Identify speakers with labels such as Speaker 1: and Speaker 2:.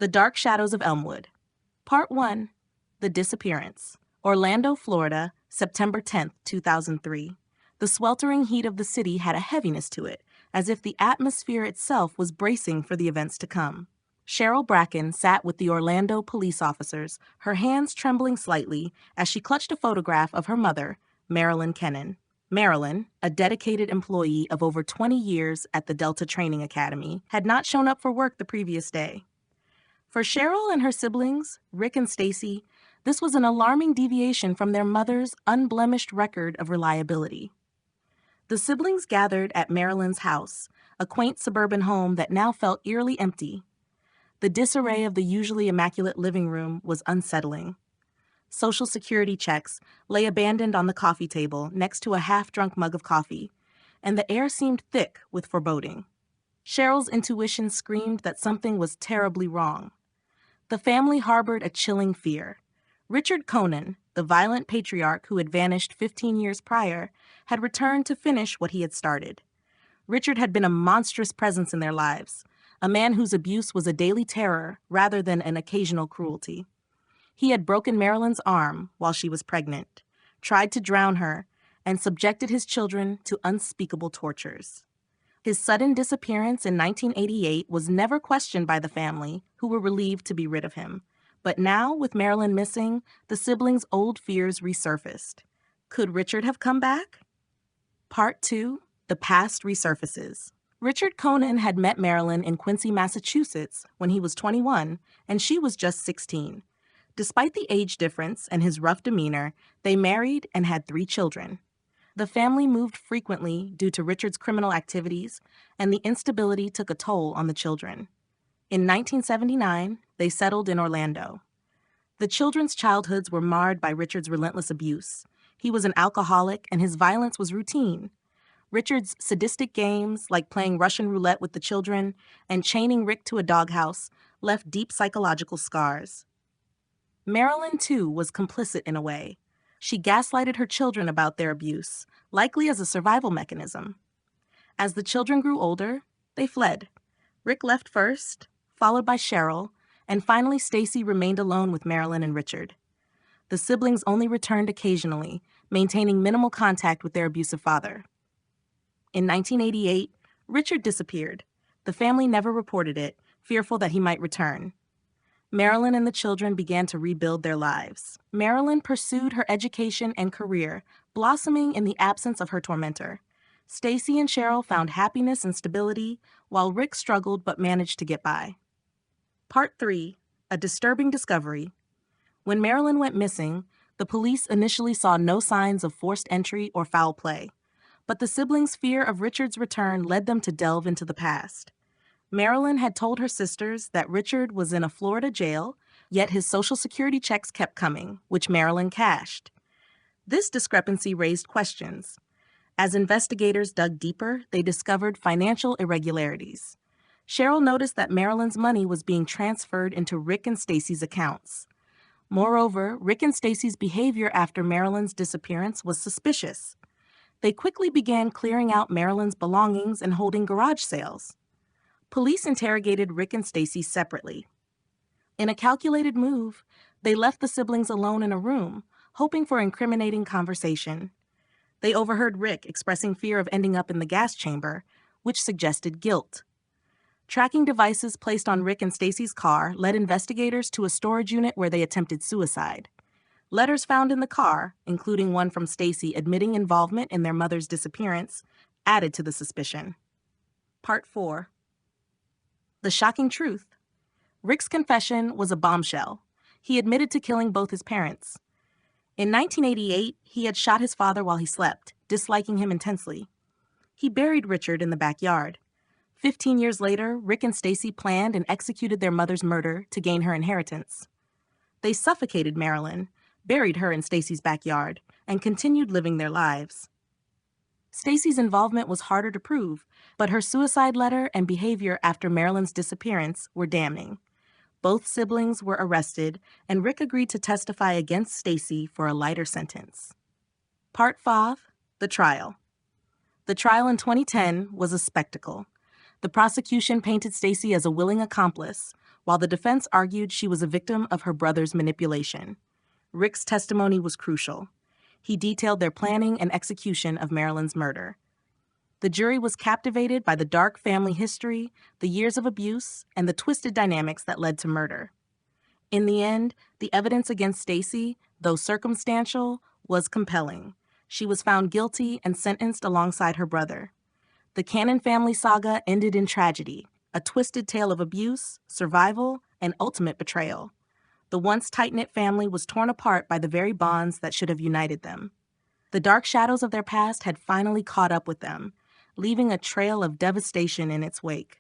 Speaker 1: The Dark Shadows of Elmwood. Part 1. The Disappearance. Orlando, Florida, September 10, 2003. The sweltering heat of the city had a heaviness to it, as if the atmosphere itself was bracing for the events to come. Cheryl Bracken sat with the Orlando police officers, her hands trembling slightly as she clutched a photograph of her mother, Marilyn Kennan. Marilyn, a dedicated employee of over 20 years at the Delta Training Academy, had not shown up for work the previous day. For Cheryl and her siblings, Rick and Stacy, this was an alarming deviation from their mother's unblemished record of reliability. The siblings gathered at Marilyn's house, a quaint suburban home that now felt eerily empty. The disarray of the usually immaculate living room was unsettling. Social Security checks lay abandoned on the coffee table next to a half-drunk mug of coffee, and the air seemed thick with foreboding. Cheryl's intuition screamed that something was terribly wrong. The family harbored a chilling fear. Richard Conan, the violent patriarch who had vanished 15 years prior, had returned to finish what he had started. Richard had been a monstrous presence in their lives, a man whose abuse was a daily terror rather than an occasional cruelty. He had broken Marilyn's arm while she was pregnant, tried to drown her, and subjected his children to unspeakable tortures. His sudden disappearance in 1988 was never questioned by the family, who were relieved to be rid of him. But now, with Marilyn missing, the siblings' old fears resurfaced. Could Richard have come back? Part 2. The Past Resurfaces. Richard Conan had met Marilyn in Quincy, Massachusetts, when he was 21, and she was just 16. Despite the age difference and his rough demeanor, they married and had 3 children. The family moved frequently due to Richard's criminal activities, and the instability took a toll on the children. In 1979, they settled in Orlando. The children's childhoods were marred by Richard's relentless abuse. He was an alcoholic, and his violence was routine. Richard's sadistic games, like playing Russian roulette with the children and chaining Rick to a doghouse, left deep psychological scars. Marilyn, too, was complicit in a way. She gaslighted her children about their abuse, likely as a survival mechanism. As the children grew older, they fled. Rick left first, followed by Cheryl, and finally Stacy remained alone with Marilyn and Richard. The siblings only returned occasionally, maintaining minimal contact with their abusive father. In 1988, Richard disappeared. The family never reported it, fearful that he might return. Marilyn and the children began to rebuild their lives. Marilyn pursued her education and career, blossoming in the absence of her tormentor. Stacy and Cheryl found happiness and stability, while Rick struggled but managed to get by. Part 3. A Disturbing Discovery. When Marilyn went missing, the police initially saw no signs of forced entry or foul play, but the siblings' fear of Richard's return led them to delve into the past. Marilyn had told her sisters that Richard was in a Florida jail, yet his Social Security checks kept coming, which Marilyn cashed. This discrepancy raised questions. As investigators dug deeper, they discovered financial irregularities. Cheryl noticed that Marilyn's money was being transferred into Rick and Stacy's accounts. Moreover, Rick and Stacy's behavior after Marilyn's disappearance was suspicious. They quickly began clearing out Marilyn's belongings and holding garage sales. Police interrogated Rick and Stacy separately. In a calculated move, they left the siblings alone in a room, hoping for incriminating conversation. They overheard Rick expressing fear of ending up in the gas chamber, which suggested guilt. Tracking devices placed on Rick and Stacy's car led investigators to a storage unit where they attempted suicide. Letters found in the car, including one from Stacy admitting involvement in their mother's disappearance, added to the suspicion. Part 4. The shocking truth. Rick's confession was a bombshell. He admitted to killing both his parents. In 1988, he had shot his father while he slept, disliking him intensely. He buried Richard in the backyard. 15 years later, Rick and Stacy planned and executed their mother's murder to gain her inheritance. They suffocated Marilyn, buried her in Stacy's backyard, and continued living their lives. Stacy's involvement was harder to prove, but her suicide letter and behavior after Marilyn's disappearance were damning. Both siblings were arrested, and Rick agreed to testify against Stacy for a lighter sentence. Part 5. The Trial. The trial in 2010 was a spectacle. The prosecution painted Stacy as a willing accomplice, while the defense argued she was a victim of her brother's manipulation. Rick's testimony was crucial. He detailed their planning and execution of Marilyn's murder. The jury was captivated by the dark family history, the years of abuse, and the twisted dynamics that led to murder. In the end, the evidence against Stacy, though circumstantial, was compelling. She was found guilty and sentenced alongside her brother. The Cannon family saga ended in tragedy, a twisted tale of abuse, survival, and ultimate betrayal. The once tight-knit family was torn apart by the very bonds that should have united them. The dark shadows of their past had finally caught up with them, leaving a trail of devastation in its wake.